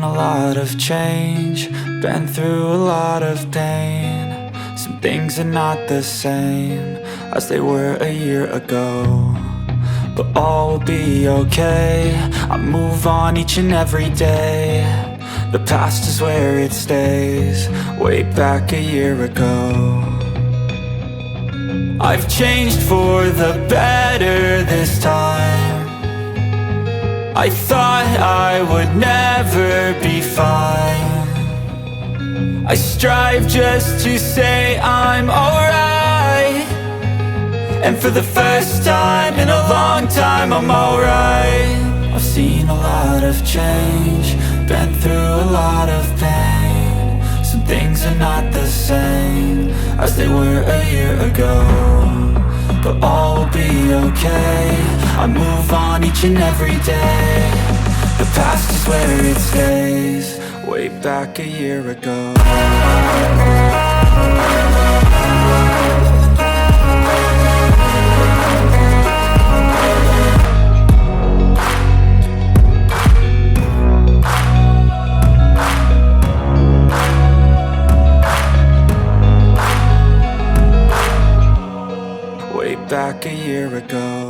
a lot of change, been through a lot of pain. Some things are not the same as they were a year ago, but all will be okay. I move on each and every day. The past is where it stays, way back a year ago. I've changed for the better this time. I thought I would never be fine. I strive just to say I'm alright, and for the first time in a long time I'm alright. I've seen a lot of change, been through a lot of pain. Some things are not the same as they were a year ago, but all will be okay. I move on each and every day. The past is where it stays, way back a year ago. Way back a year ago.